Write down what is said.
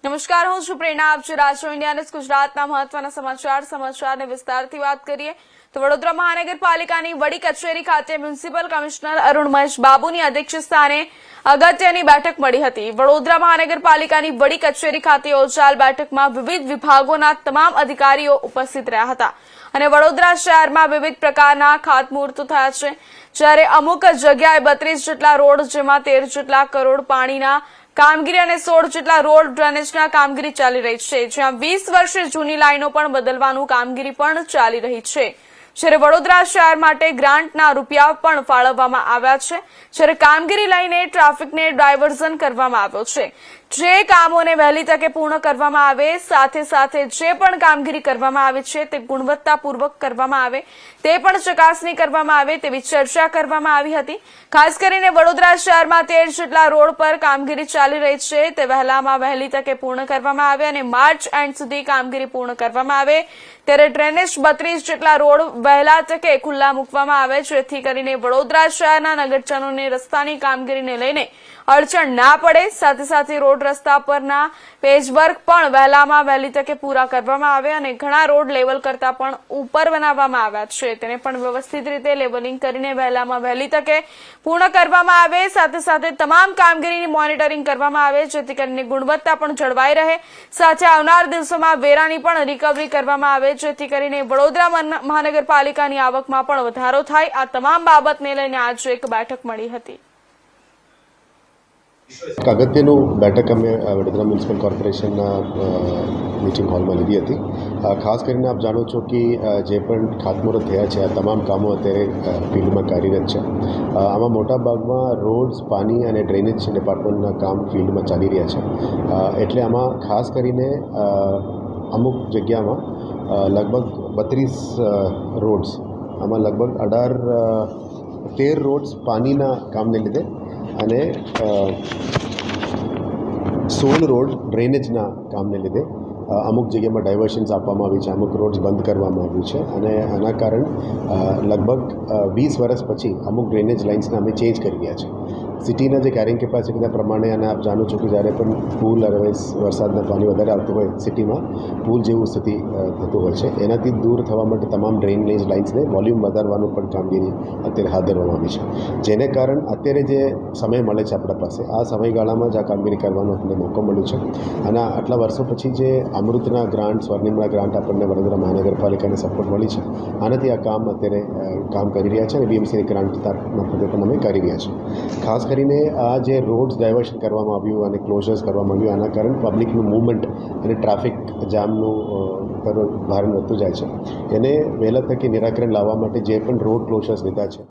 નમસ્કાર, હું છું પ્રેરણા. આપ છો રાષ્ટ્ર ઇન્ડિયા ન્યૂઝ ગુજરાતના મહત્વના સમાચારને વિસ્તારથી વાત કરીએ તો વડોદરા મહાનગરપાલિકાની વડી કચેરી ખાતે મ્યુનિસિપલ કમિશનર અરુણ મહેશ બાબુની અધ્યક્ષસ્થાને અગત્યની બેઠક મળી હતી. વડોદરા મહાનગરપાલિકાની વડી કચેરી ખાતે યોજાયેલ બેઠકમાં વિવિધ વિભાગોના તમામ અધિકારીઓ ઉપસ્થિત રહ્યા હતા અને વડોદરા શહેરમાં વિવિધ પ્રકારના ખાતમુહૂર્તો થયા છે. જ્યારે અમુક જગ્યાએ 32 જેટલા રોડ, જેમાં 13 જેટલા કરોડ પાણીના કામગીરી અને 16 જેટલા રોડ ડ્રેનેજના કામગીરી ચાલી રહી છે. જ્યાં 20 વર્ષે જૂની લાઈનો પણ બદલવાનું કામગીરી પણ ચાલી રહી છે. જ્યારે વડોદરા શહેર માટે ગ્રાન્ટના રૂપિયા પણ ફાળવવામાં આવ્યા છે. જ્યારે કામગીરી લઈને ટ્રાફિકને ડાયવર્ઝન કરવામાં આવ્યો છે. જે કામોને વહેલી તકે પૂર્ણ કરવામાં આવે, સાથે સાથે જે પણ કામગીરી કરવામાં આવે છે તે ગુણવત્તાપૂર્વક કરવામાં આવે તે પણ ચકાસણી કરવામાં આવે તેવી ચર્ચા કરવામાં આવી હતી. ખાસ કરીને વડોદરા શહેરમાં 13 જેટલા રોડ પર કામગીરી ચાલી રહી છે તે વહેલી તકે પૂર્ણ કરવામાં આવે અને માર્ચ એન્ડ સુધી કામગીરી પૂર્ણ કરવામાં આવે. ત્યારે ડ્રેનેજ 32 જેટલા રોડ વહેલા તકે ખુલ્લા મૂકવામાં આવે, જેથી કરીને વડોદરા શહેરના નગરજનોને રસ્તાની કામગીરીને લઈને અડચણ ના પડે. સાથે સાથે રોડ રસ્તા પરના પેચવર્ક પણ વહેલી તકે પૂરા કરવામાં આવે અને ઘણા રોડ લેવલ કરતા પણ ઉપર બનાવવામાં આવ્યા છે તેને પણ વ્યવસ્થિત રીતે લેવલિંગ કરીને વહેલી તકે પૂર્ણ કરવામાં આવે. સાથે સાથે તમામ કામગીરીની મોનિટરિંગ કરવામાં આવે, જેથી કરીને ગુણવત્તા પણ જળવાઈ રહે. સાથે આવનાર દિવસોમાં વેરાની પણ રિકવરી કરવામાં આવે, જેથી કરીને વડોદરા મહાનગરપાલિકાની આવકમાં પણ વધારો થાય. આ તમામ બાબતને લઈને આજે એક બેઠક મળી હતી. અગત્યનું બેઠક અમે વડોદરા મ્યુનિસિપલ કોર્પોરેશનના મિટિંગ હોલમાં લીધી હતી. ખાસ કરીને આપ જાણો છો કે જે પણ ખાતમુહૂર્ત થયા છે આ તમામ કામો અત્યારે ફિલ્ડમાં કાર્યરત છે. આમાં મોટાભાગમાં રોડ્સ, પાણી અને ડ્રેનેજ ડિપાર્ટમેન્ટના કામ ફિલ્ડમાં ચાલી રહ્યા છે. એટલે આમાં ખાસ કરીને અમુક જગ્યામાં લગભગ 32 રોડ્સ, આમાં લગભગ 13 રોડ્સ પાણીના કામને લીધે અને 16 રોડ ડ્રેનેજના કામને લીધે અમુક જગ્યામાં ડાયવર્શન્સ આપવામાં આવી છે, અમુક રોડ્સ બંધ કરવામાં આવ્યું છે અને આના કારણ લગભગ 20 વર્ષ પછી અમુક ડ્રેનેજ લાઇન્સને અમે ચેન્જ કરી રહ્યા છે. સિટીના જે કેરિંગ કેપેસિટીના પ્રમાણે, અને આપ જાણો છો કે જ્યારે પણ પૂલ અરવેઝ વરસાદના પાણી વધારે આવતું હોય સિટીમાં પૂલ જેવું સ્થિતિ થતું હોય છે, એનાથી દૂર થવા માટે તમામ ડ્રેનેજ લાઇન્સને વોલ્યુમ વધારવાનું પણ કામગીરી અત્યારે હાથ ધરવામાં આવી છે. જેને કારણ અત્યારે જે સમય મળે છે આપણા પાસે, આ સમયગાળામાં જ આ કામગીરી કરવાનો આપણને મોકો મળ્યો છે. અને આટલા વર્ષો પછી જે અમૃતના ગ્રાન્ટ, સ્વર્ણિમના ગ્રાન્ટ આપણને વડોદરા મહાનગરપાલિકાને સપોર્ટ મળી છે, આનાથી આ કામ અત્યારે કામ કરી રહ્યા છે અને બીએમસીની ગ્રાન્ટ મારફતે પણ અમે કરી રહ્યા છીએ. ખાસ કરીને આ જે રોડ્સ ડાયવર્શન કરવામાં આવ્યું અને ક્લોઝર્સ કરવામાં આવ્યું, આના કારણે પબ્લિકનું મૂવમેન્ટ અને ટ્રાફિક જામનું ભારણ વધતું જાય છે. એને વહેલા તકે નિરાકરણ લાવવા માટે જે પણ રોડ ક્લોઝર્સ લીધા છે